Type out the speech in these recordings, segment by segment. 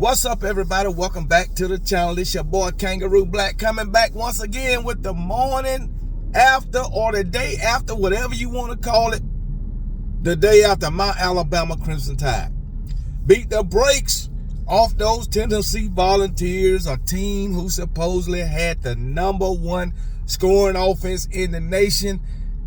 What's up, everybody? Welcome back to the channel. It's your boy Kangaroo Black coming back once again with the morning after or the day after, whatever you want to call it, the day after my Alabama Crimson Tide beat the brakes off those Tennessee Volunteers, a team who supposedly had the #1 scoring offense in the nation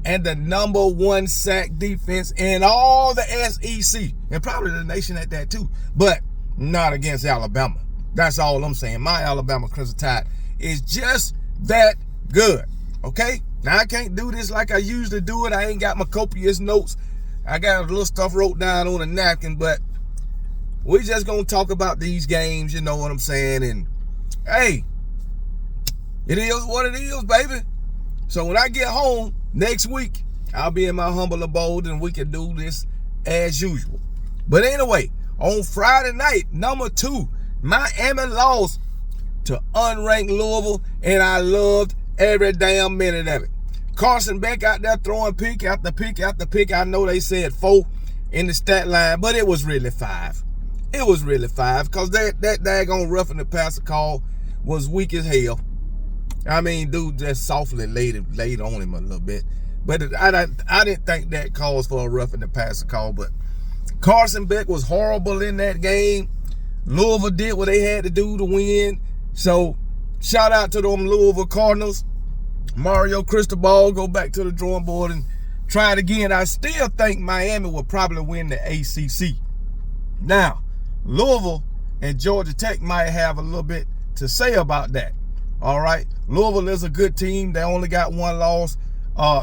and the #1 sack defense in all the SEC, and probably the nation at that too, but not against Alabama. That's all I'm saying. My Alabama Crimson Tide is just that good, okay? Now, I can't do this like I usually do it. I ain't got my copious notes. I got a little stuff wrote down on a napkin, but we just gonna talk about these games, you know what I'm saying? And, hey, it is what it is, baby. So when I get home next week, I'll be in my humble abode and we can do this as usual. But anyway, on Friday night, #2, Miami lost to unranked Louisville, and I loved every damn minute of it. Carson Beck out there throwing pick after pick after pick. I know they said 4 in the stat line, but it was really 5. It was really 5 because that daggone roughing the passer call was weak as hell. I mean, dude just softly laid on him a little bit. But I didn't think that calls for a roughing the passer call, but Carson Beck was horrible in that game. Louisville did what they had to do to win. So, shout out to them Louisville Cardinals. Mario Cristobal, go back to the drawing board and try it again. I still think Miami will probably win the ACC. Now, Louisville and Georgia Tech might have a little bit to say about that. All right? Louisville is a good team. They only got 1 loss.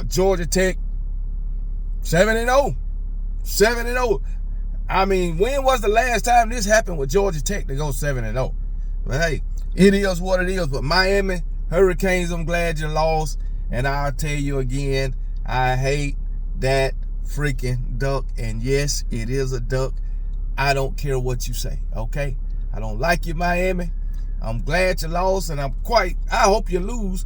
Georgia Tech, 7-0. 7-0. I mean, when was the last time this happened with Georgia Tech to go 7-0? But hey, it is what it is. But Miami Hurricanes, I'm glad you lost. And I'll tell you again, I hate that freaking duck. And yes, it is a duck. I don't care what you say, okay? I don't like you, Miami. I'm glad you lost, and I hope you lose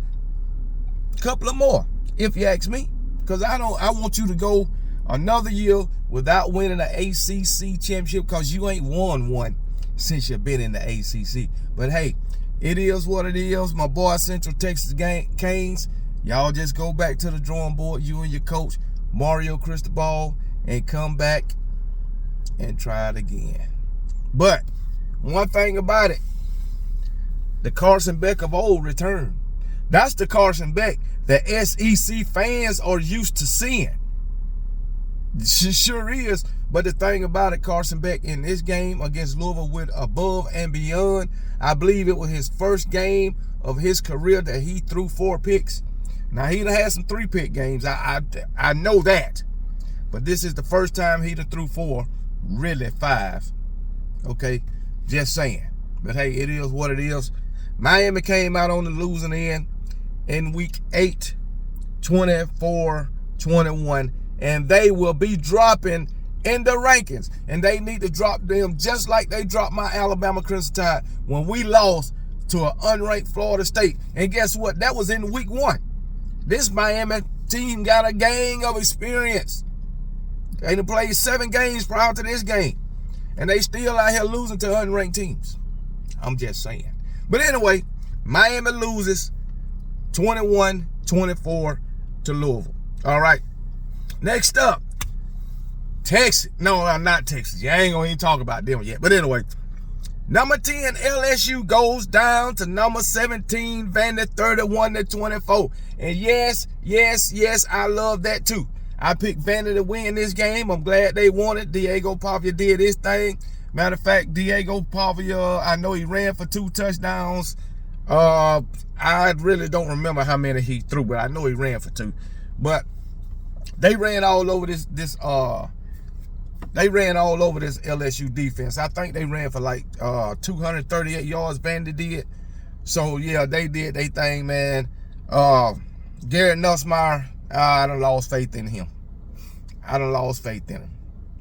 a couple of more, if you ask me. Because I want you to go another year without winning an ACC championship, because you ain't won one since you've been in the ACC. But hey, it is what it is. My boy Central Texas Canes, y'all just go back to the drawing board, you and your coach, Mario Cristobal, and come back and try it again. But one thing about it, the Carson Beck of old returned. That's the Carson Beck that SEC fans are used to seeing. She sure is. But the thing about it, Carson Beck in this game against Louisville went above and beyond. I believe it was his first game of his career that he threw 4 picks. Now, he done had some 3-pick games. I know that. But this is the first time he done threw 4, really 5. Okay? Just saying. But hey, it is what it is. Miami came out on the losing end in week 8, 24-21. And they will be dropping in the rankings. And they need to drop them just like they dropped my Alabama Crimson Tide when we lost to an unranked Florida State. And guess what? That was in week 1. This Miami team got a gang of experience. They done played 7 games prior to this game. And they still out here losing to unranked teams. I'm just saying. But anyway, Miami loses 21-24 to Louisville. All right. Next up, Texas. No, not Texas. I ain't gonna even talk about them yet. But anyway, #10 LSU goes down to #17 Vandy 31-24. And yes, I love that too. I picked Vandy to win this game. I'm glad they won it. Diego Pavia did his thing. Matter of fact, Diego Pavia, I know he ran for 2 touchdowns. I really don't remember how many he threw, but I know he ran for 2. But they ran all over this LSU defense. I think they ran for like 238 yards, Vandy did. So yeah, they did their thing, man. Garrett Nussmeier, I done lost faith in him.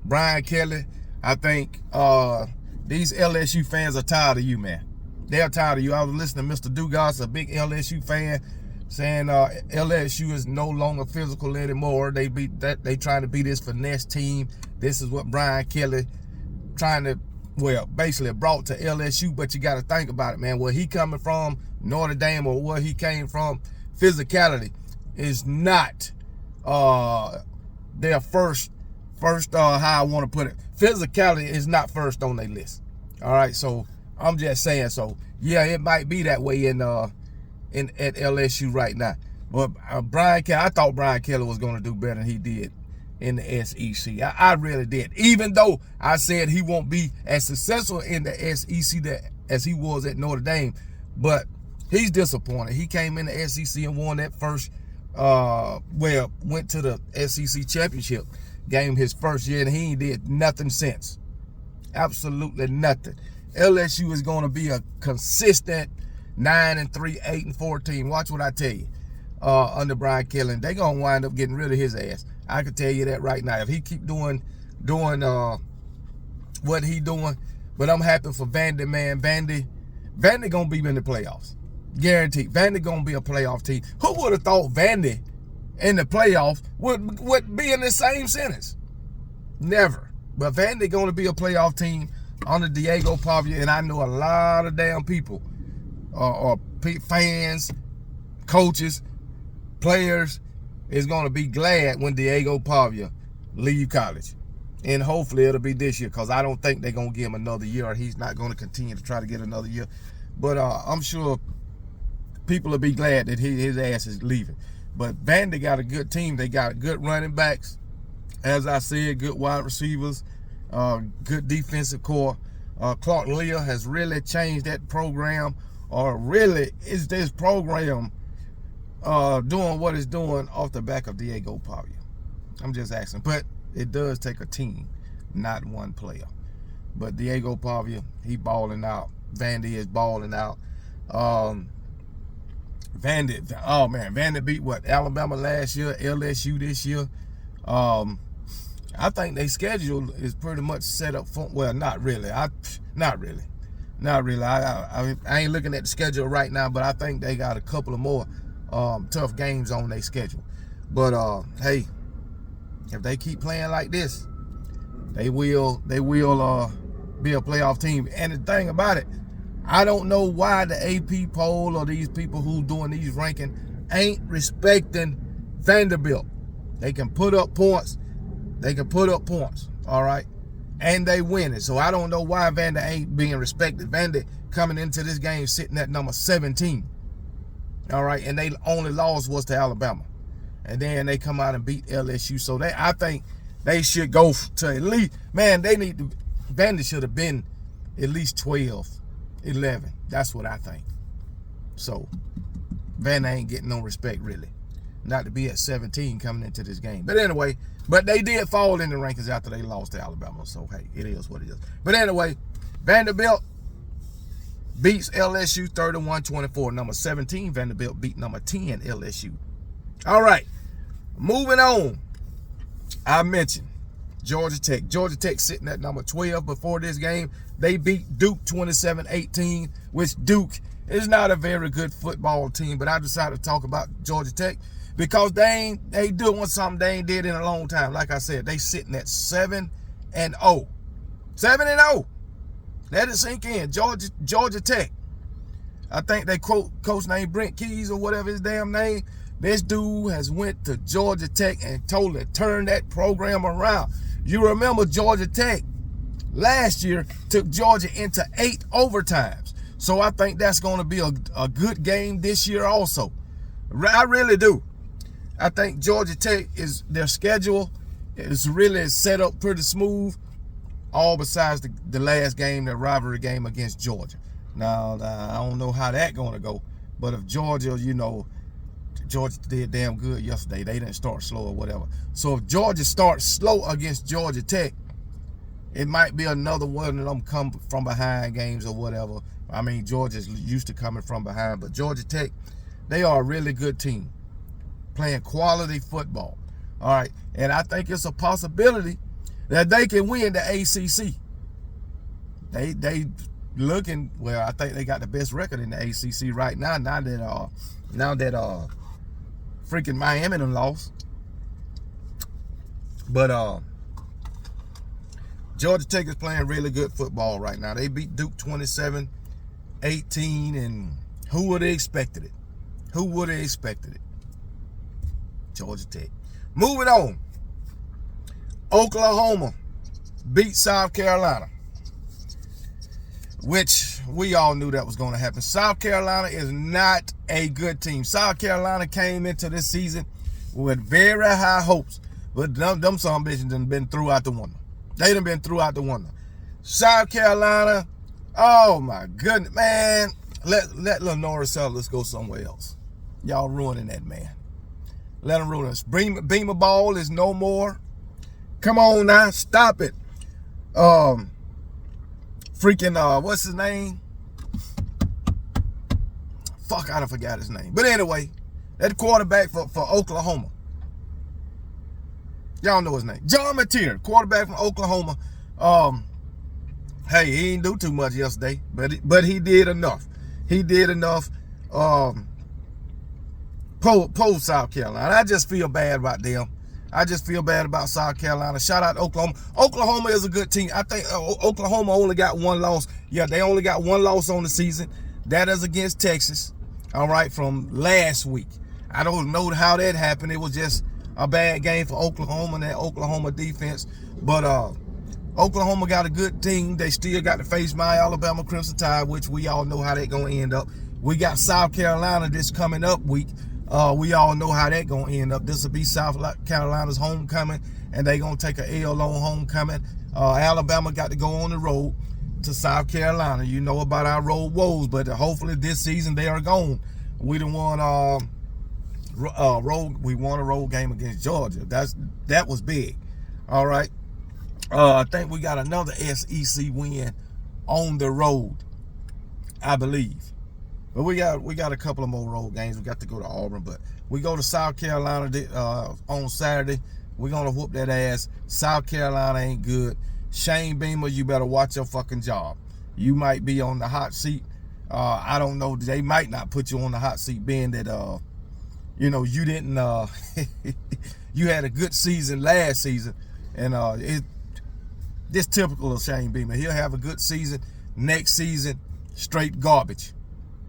Brian Kelly, I think these LSU fans are tired of you, man. They're tired of you. I was listening to Mr. Dugas, a big LSU fan, saying LSU is no longer physical anymore. They trying to be this finesse team. This is what Brian Kelly trying to well, basically brought to LSU, but you got to think about it, man. Where he coming from, Notre Dame, or where he came from, physicality is not their first how I want to put it. Physicality is not first on their list. All right, so I'm just saying. So yeah, it might be that way at LSU right now. But I thought Brian Kelly was going to do better than he did in the SEC. I really did. Even though I said he won't be as successful in the SEC as he was at Notre Dame, but he's disappointed. He came in the SEC and won that first, went to the SEC championship game his first year, and he ain't did nothing since. Absolutely nothing. LSU is going to be a consistent 9-3, 8-4 team. Watch what I tell you. Under Brian Kelly, and they're going to wind up getting rid of his ass. I can tell you that right now. If he keep doing what he doing, but I'm happy for Vandy, man. Vandy going to be in the playoffs. Guaranteed. Vandy going to be a playoff team. Who would have thought Vandy in the playoffs would be in the same sentence? Never. But Vandy going to be a playoff team under Diego Pavia, and I know a lot of damn people, or fans, coaches, players, is going to be glad when Diego Pavia leave college. And hopefully it'll be this year, because I don't think they're going to give him another year, or he's not going to continue to try to get another year. But I'm sure people will be glad that his ass is leaving. But Vandy got a good team. They got good running backs, as I said, good wide receivers, good defensive core. Clark Leah has really changed that program, or really is this program doing what it's doing off the back of Diego Pavia? I'm just asking. But it does take a team, not one player. But Diego Pavia, he balling out. Vandy is balling out. Vandy beat what? Alabama last year, LSU this year. I think their schedule is pretty much set up for, well, not really. Not really. I ain't looking at the schedule right now, but I think they got a couple of more tough games on their schedule. But hey, if they keep playing like this, they will be a playoff team. And the thing about it, I don't know why the AP poll or these people who doing these ranking ain't respecting Vanderbilt. They can put up points. All right, and they win it. So I don't know why Vandy ain't being respected. Vandy coming into this game sitting at number 17. All right, and they only loss was to Alabama, and then they come out and beat LSU. So I think they should go to at least, man, Vandy should have been at least 12, 11. That's what I think. So Vandy ain't getting no respect, really, not to be at 17 coming into this game. But anyway, but they did fall in the rankings after they lost to Alabama. So hey, it is what it is. But anyway, Vanderbilt beats LSU 31-24. Number 17, Vanderbilt beat number 10, LSU. All right, moving on. I mentioned Georgia Tech. Georgia Tech sitting at number 12 before this game. They beat Duke 27-18, which Duke is not a very good football team, but I decided to talk about Georgia Tech because they doing something they ain't did in a long time. Like I said, they sitting at 7-0. 7-0. Let it sink in. Georgia Tech. I think they coach named Brent Keys or whatever his damn name. This dude has went to Georgia Tech and totally turned that program around. You remember Georgia Tech last year took Georgia into 8 overtimes. So I think that's going to be a good game this year also. I really do. I think Georgia Tech their schedule is really set up pretty smooth, all besides the last game, the rivalry game against Georgia. Now, I don't know how that's going to go, but if Georgia, Georgia did damn good yesterday. They didn't start slow or whatever. So if Georgia starts slow against Georgia Tech, it might be another one of them come from behind games or whatever. I mean, Georgia's used to coming from behind, but Georgia Tech, they are a really good team, playing quality football. All right, and I think it's a possibility that they can win the ACC. They looking, well, I think they got the best record in the ACC right now. Now that freaking Miami done lost. But Georgia Tech is playing really good football right now. They beat Duke 27-18, and who would have expected it? Who would have expected it? Georgia Tech. Moving on. Oklahoma beat South Carolina, which we all knew that was going to happen. South Carolina is not a good team. South Carolina came into this season with very high hopes, but them some bitches done been through out the window. They done been through out the window. South Carolina, oh my goodness, man. Let Lenora Sellers go somewhere else. Y'all ruining that, man. Let them ruin us. Beamer Ball is no more. Come on now, stop it. Freaking, what's his name? Fuck, I done forgot his name. But anyway, that quarterback for Oklahoma. Y'all know his name. John Mateer, quarterback from Oklahoma. Hey, he didn't do too much yesterday, but he did enough. He did enough. Post South Carolina. I just feel bad about them. I just feel bad about South Carolina. Shout out to Oklahoma. Oklahoma is a good team. I think Oklahoma only got one loss. Yeah, they only got one loss on the season. That is against Texas. All right, from last week. I don't know how that happened. It was just a bad game for Oklahoma and that Oklahoma defense. But Oklahoma got a good team. They still got to face my Alabama Crimson Tide, which we all know how they're going to end up. We got South Carolina this coming up week. We all know how that gonna end up. This will be South Carolina's homecoming, and they gonna take a L on homecoming. Alabama got to go on the road to South Carolina. You know about our road woes, but hopefully this season they are gone. We done won we won a road game against Georgia. That was big. All right. I think we got another SEC win on the road, I believe. But we got a couple of more road games. We got to go to Auburn, but we go to South Carolina on Saturday. We're gonna whoop that ass. South Carolina ain't good. Shane Beamer, you better watch your fucking job. You might be on the hot seat. I don't know. They might not put you on the hot seat, being that you know, you didn't. You had a good season last season, and this typical of Shane Beamer. He'll have a good season. Next season, straight garbage.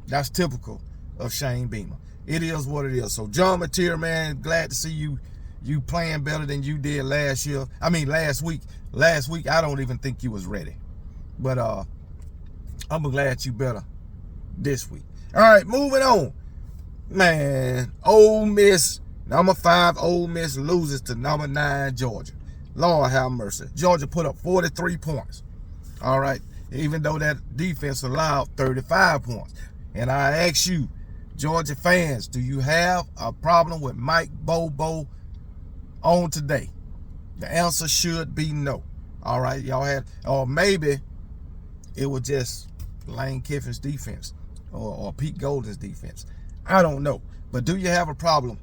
That's typical of Shane Beamer. It is what it is. So John Mateer, man, glad to see you playing better than you did last week. Last week, I don't even think you was ready. But I'm glad you better this week. All right, moving on. Man, Ole Miss, number 5, Ole Miss loses to number 9, Georgia. Lord have mercy. Georgia put up 43 points. All right, even though that defense allowed 35 points. And I ask you, Georgia fans, do you have a problem with Mike Bobo on today? The answer should be no. All right, y'all had, or maybe it was just Lane Kiffin's defense or Pete Golden's defense. I don't know. But do you have a problem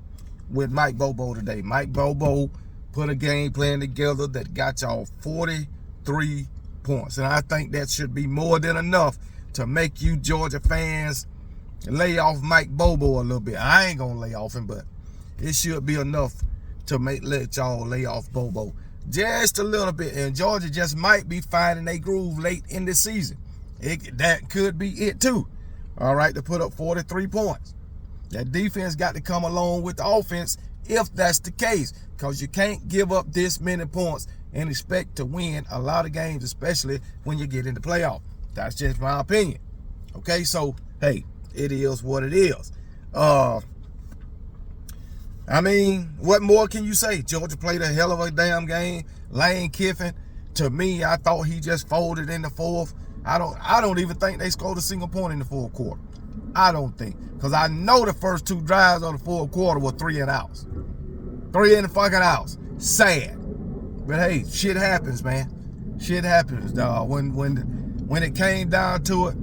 with Mike Bobo today? Mike Bobo put a game plan together that got y'all 43 points. And I think that should be more than enough to make you Georgia fans lay off Mike Bobo a little bit. I ain't gonna lay off him, but it should be enough to let y'all lay off Bobo just a little bit. And Georgia just might be finding a groove late in the season. That could be it too. All right, to put up 43 points. That defense got to come along with the offense if that's the case, because you can't give up this many points and expect to win a lot of games, especially when you get in the playoff. That's just my opinion. Okay, so hey, it is what it is. I mean, what more can you say? Georgia played a hell of a damn game. Lane Kiffin, to me, I thought he just folded in the fourth. I don't even think they scored a single point in the fourth quarter. I don't think, because I know the first 2 drives of the fourth quarter were 3 and outs. 3 and fucking outs. Sad. But hey, shit happens, man. Shit happens, dog. When it came down to it,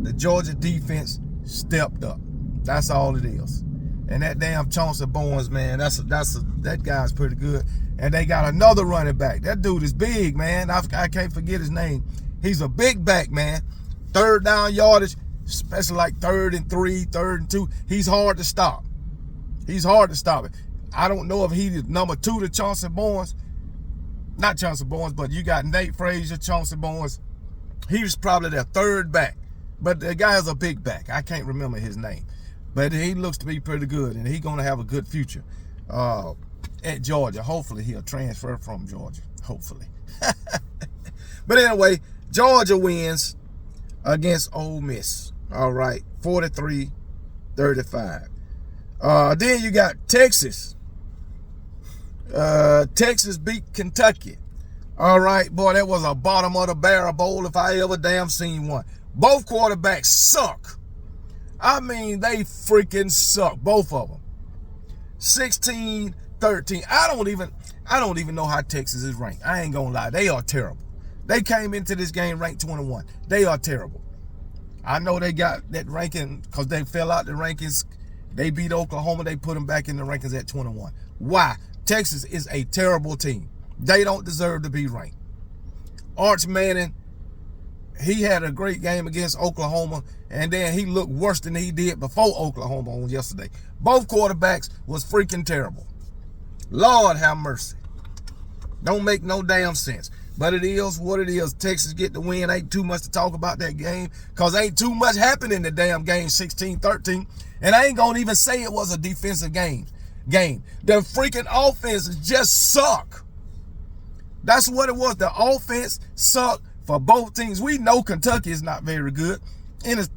the Georgia defense stepped up. That's all it is. And that damn Chauncey Barnes, man, that guy's pretty good. And they got another running back. That dude is big, man. I can't forget his name. He's a big back, man. 3rd down yardage, especially like 3rd and 3, 3rd and 2. He's hard to stop. He's hard to stop it. I don't know if he's number 2 to Chauncey Barnes, not Chauncey Barnes, but you got Nate Frazier, Chauncey Barnes. He was probably their third back. But the guy is a big back. I can't remember his name. But he looks to be pretty good, and he's going to have a good future at Georgia. Hopefully, he'll transfer from Georgia. Hopefully. But anyway, Georgia wins against Ole Miss. All right, 43-35. Then you got Texas. Texas beat Kentucky. All right, boy, that was a bottom of the barrel bowl if I ever damn seen one. Both quarterbacks suck. I mean, they freaking suck, both of them. 16-13. I don't even know how Texas is ranked. I ain't gonna lie, they are terrible. They came into this game ranked 21. They are terrible. I know they got that ranking because they fell out the rankings. They beat Oklahoma. They put them back in the rankings at 21. Why? Texas is a terrible team. They don't deserve to be ranked. Arch Manning, he had a great game against Oklahoma, and then he looked worse than he did before Oklahoma on yesterday. Both quarterbacks was freaking terrible. Lord have mercy. Don't make no damn sense. But it is what it is. Texas get the win. Ain't too much to talk about that game because ain't too much happened in the damn game, 16-13. And I ain't going to even say it was a defensive game. The freaking offenses just suck. That's what it was. The offense sucked for both teams. We know Kentucky is not very good. And if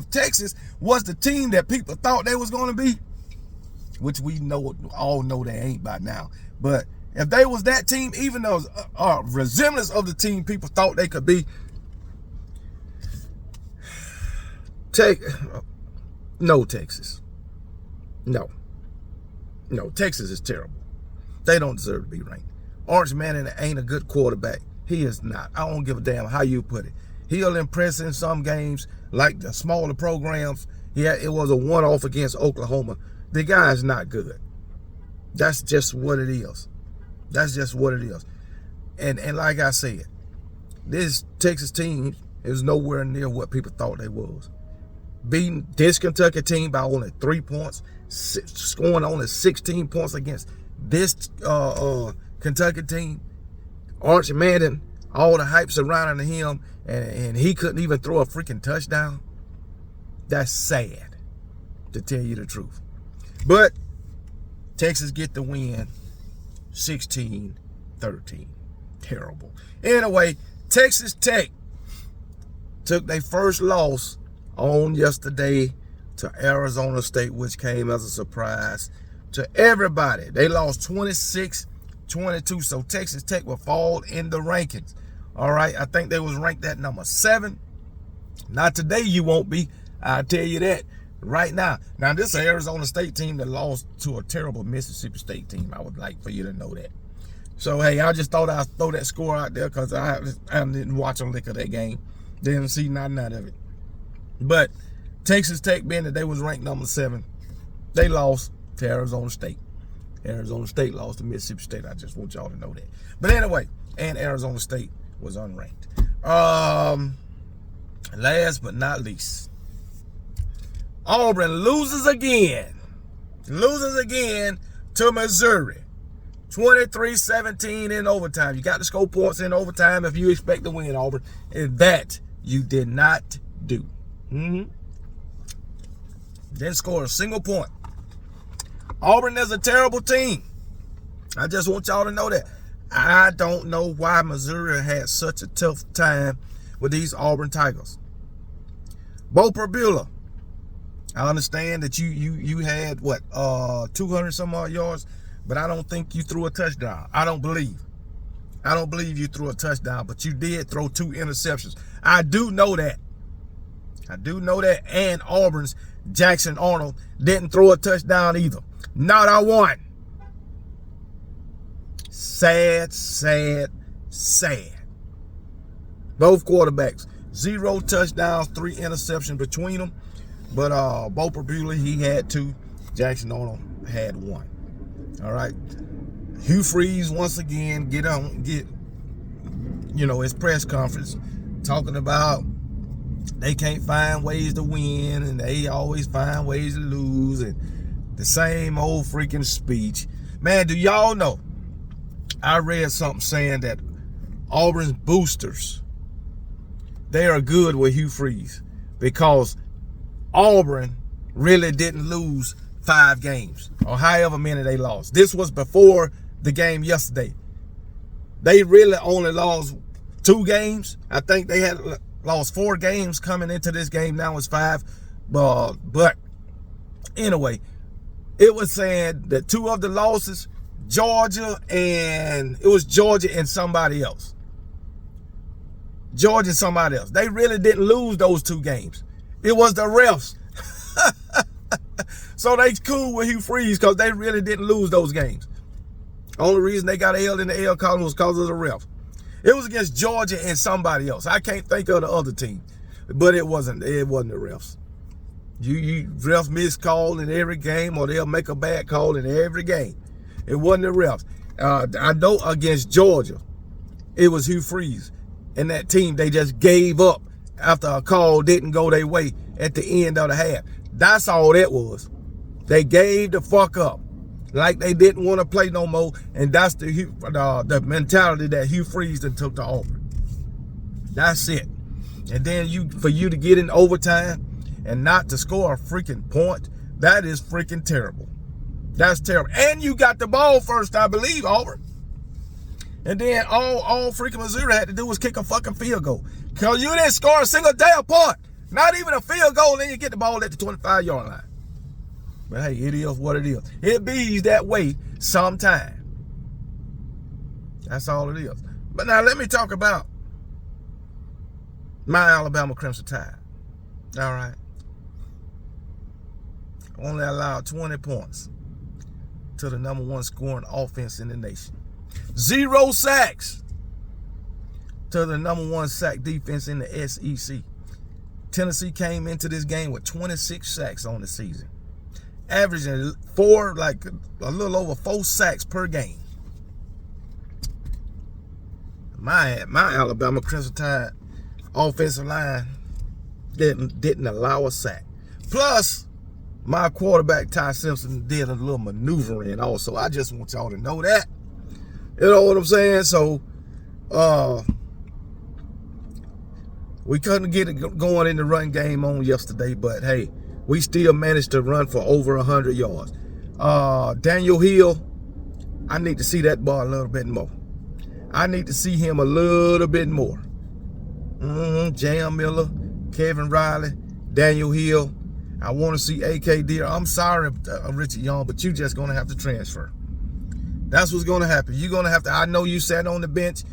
Texas was the team that people thought they was going to be, which we all know they ain't by now, but if they was that team, even though a resemblance of the team people thought they could be, no, Texas. No, Texas is terrible. They don't deserve to be ranked. Arch Manning ain't a good quarterback. He is not. I don't give a damn how you put it. He'll impress in some games, like the smaller programs. Yeah, it was a one-off against Oklahoma. The guy is not good. That's just what it is. That's just what it is. And like I said, this Texas team is nowhere near what people thought they was. Beating this Kentucky team by only 3 points, scoring only 16 points against this Kentucky team. Arch Manning, all the hype surrounding him, and he couldn't even throw a freaking touchdown. That's sad, to tell you the truth. But Texas get the win, 16-13. Terrible. Anyway, Texas Tech took their first loss on yesterday to Arizona State, which came as a surprise to everybody. They lost 26-22, so Texas Tech will fall in the rankings. All right, I think they was ranked at number 7. Not today you won't be, I'll tell you that right now. Now, this is an Arizona State team that lost to a terrible Mississippi State team. I would like for you to know that. So, hey, I just thought I'd throw that score out there because I didn't watch a lick of that game. Didn't see nothing out of it. But Texas Tech, being that they was ranked number 7, they lost to Arizona State. Arizona State lost to Mississippi State. I just want y'all to know that. But anyway, and Arizona State was unranked. Last but not least, Auburn loses again. Loses again to Missouri. 23-17 in overtime. You got to score points in overtime if you expect to win, Auburn. And that you did not do. Didn't score a single point. Auburn is a terrible team. I just want y'all to know that. I don't know why Missouri had such a tough time with these Auburn Tigers. Bo Perbula, I understand that you had, 200 some odd yards, but I don't think you threw a touchdown. I don't believe you threw a touchdown, but you did throw 2 interceptions. I do know that. And Auburn's Jackson Arnold didn't throw a touchdown either. Not a one. Sad. Both quarterbacks, 0 touchdowns, 3 interceptions between them. But Bo Perbula, he had 2. Jackson Arnold had 1. All right. Hugh Freeze once again get his press conference talking about they can't find ways to win and they always find ways to lose and the same old freaking speech. Man, do y'all know? I read something saying that Auburn's boosters, they are good with Hugh Freeze because Auburn really didn't lose 5 games or however many they lost. This was before the game yesterday. They really only lost 2 games. I think they had lost 4 games coming into this game. Now it's 5. But anyway, it was saying that 2 of the losses, Georgia and somebody else. Georgia and somebody else. They really didn't lose those 2 games. It was the refs. So they cool with Hugh Freeze because they really didn't lose those games. Only reason they got L in the L column was because of the ref. It was against Georgia and somebody else. I can't think of the other team, but it wasn't the refs. You refs miss call in every game, or they'll make a bad call in every game. It wasn't the refs. I know against Georgia, it was Hugh Freeze and that team. They just gave up after a call didn't go their way at the end of the half. That's all that was. They gave the fuck up, like they didn't want to play no more, and that's the mentality that Hugh Freeze took to Auburn. That's it. And then for you to get in overtime and not to score a freaking point, that is freaking terrible. That's terrible. And you got the ball first, I believe, Auburn. And then all freaking Missouri had to do was kick a fucking field goal. Because you didn't score a single damn point. Not even a field goal, and then you get the ball at the 25-yard line. But hey, it is what it is. It be that way sometime. That's all it is. But now let me talk about my Alabama Crimson Tide. All right. Only allowed 20 points to the #1 scoring offense in the nation. 0 sacks to the #1 sack defense in the SEC. Tennessee came into this game with 26 sacks on the season, averaging a little over 4 sacks per game. My Alabama Crimson Tide offensive line didn't allow a sack. Plus, my quarterback Ty Simpson did a little maneuvering also. I just want y'all to know that. You know what I'm saying? So, we couldn't get it going in the run game on yesterday, but hey, we still managed to run for over 100 yards. Daniel Hill, I need to see that ball a little bit more. I need to see him a little bit more. Jam Miller, Kevin Riley, Daniel Hill. I want to see A.K. Deer. I'm sorry, Richard Young, but you just going to have to transfer. That's what's going to happen. You're going to have to. I know you sat on the bench,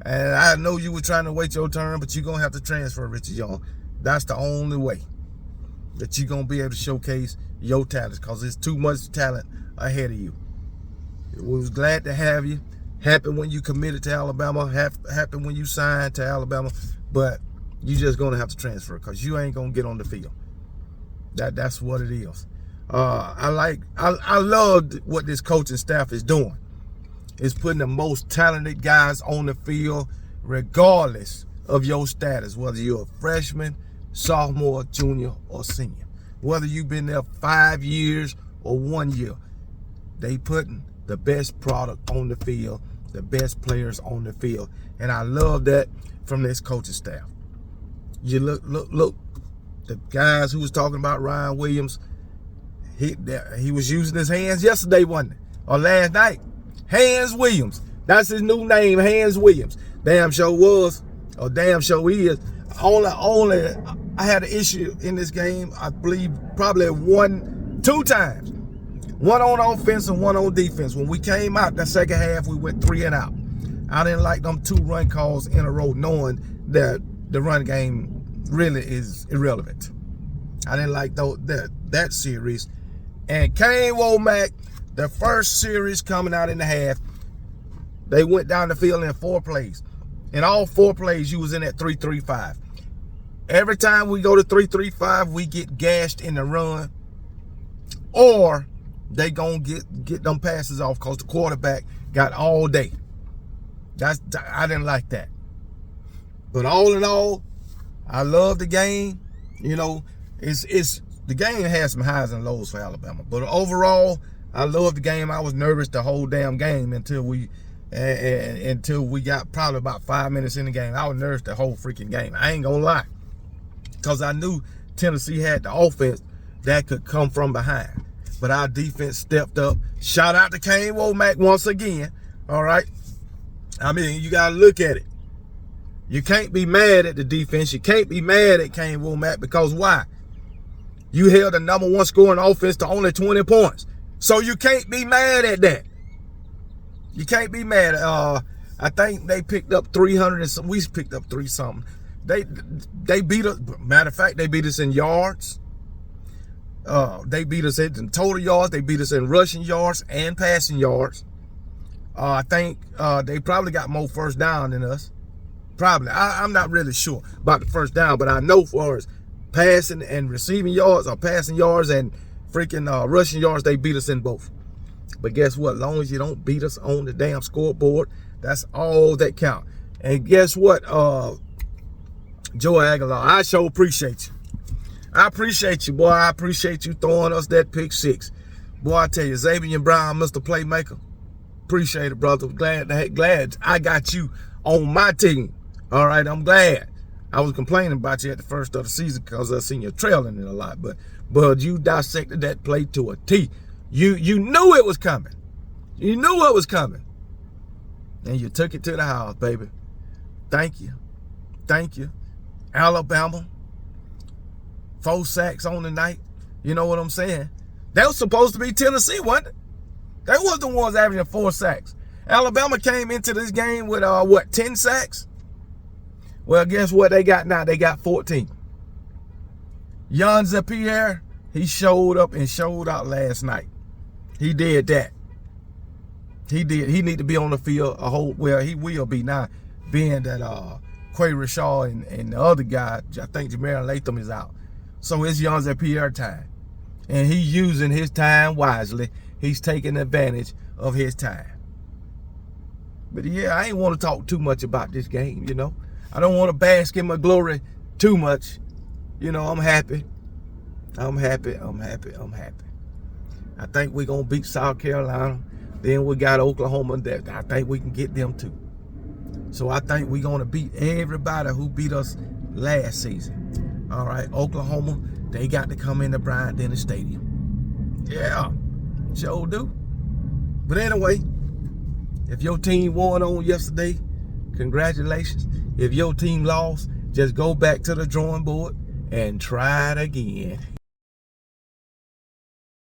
and I know you were trying to wait your turn, but you're going to have to transfer, Richard Young. That's the only way that you're going to be able to showcase your talents, because there's too much talent ahead of you. We was glad to have you. Happy when you committed to Alabama. Happy when you signed to Alabama. But you just going to have to transfer because you ain't going to get on the field. That's what it is. I love what this coaching staff is doing. It's putting the most talented guys on the field regardless of your status, whether you're a freshman, sophomore, junior, or senior. Whether you've been there 5 years or 1 year, they putting the best product on the field, the best players on the field. And I love that from this coaching staff. You look, the guys who was talking about Ryan Williams, he was using his hands yesterday, wasn't it? Or last night. Hands Williams. That's his new name, Hands Williams. Damn sure was, or damn sure is. Only I had an issue in this game, I believe probably 2 times. One on offense and one on defense. When we came out that second half, we went 3 and out. I didn't like them 2 run calls in a row, knowing that the run game really is irrelevant. I didn't like that series. And Kane Womack, the first series coming out in the half, they went down the field in 4 plays. In all 4 plays, you was in at 3-3-5. Every time we go to 3-3-5, we get gashed in the run, or they gonna get them passes off because the quarterback got all day. I didn't like that. But all in all, I love the game. You know, the game has some highs and lows for Alabama. But overall, I love the game. I was nervous the whole damn game until we until we got probably about 5 minutes in the game. I was nervous the whole freaking game. I ain't gonna lie. Because I knew Tennessee had the offense that could come from behind. But our defense stepped up. Shout out to Kane Womack once again. All right. I mean, you got to look at it. You can't be mad at the defense. You can't be mad at Kane Womack because why? You held the #1 scoring offense to only 20 points. So you can't be mad at that. You can't be mad. I think they picked up 300 and some. We picked up 3 something. They beat us. Matter of fact, they beat us in yards. They beat us in total yards. They beat us in rushing yards and passing yards. I think they probably got more first down than us. Probably. I'm not really sure about the first down, but I know for us passing and receiving yards or passing yards and freaking rushing yards, they beat us in both. But guess what? As long as you don't beat us on the damn scoreboard, that's all that count. And guess what? Joe Aguilar, I sure appreciate you. I appreciate you, boy. I appreciate you throwing us that pick 6. Boy, I tell you, Xavier Brown, Mr. Playmaker. Appreciate it, brother. Glad I got you on my team. All right, I'm glad. I was complaining about you at the first of the season because I seen you trailing it a lot, but you dissected that play to a T. You knew it was coming. You knew it was coming. And you took it to the house, baby. Thank you. Thank you. Alabama, 4 sacks on the night. You know what I'm saying? That was supposed to be Tennessee, wasn't it? They was the ones averaging 4 sacks. Alabama came into this game with, 10 sacks? Well, guess what they got now? They got 14. Jan Pierre, he showed up and showed out last night. He did that. He did. He need to be on the field he will be now, being that Quay Rashaw and the other guy, I think Jamarian Latham is out. So it's Jan Pierre time. And he's using his time wisely. He's taking advantage of his time. But yeah, I ain't want to talk too much about this game, you know. I don't want to bask in my glory too much. You know, I'm happy. I'm happy. I'm happy. I'm happy. I think we're going to beat South Carolina. Then we got Oklahoma that I think we can get them too. So I think we're going to beat everybody who beat us last season. All right, Oklahoma, they got to come into Bryant-Denny Stadium. Yeah, sure do. But anyway, if your team won on yesterday, congratulations. If your team lost, just go back to the drawing board and try it again.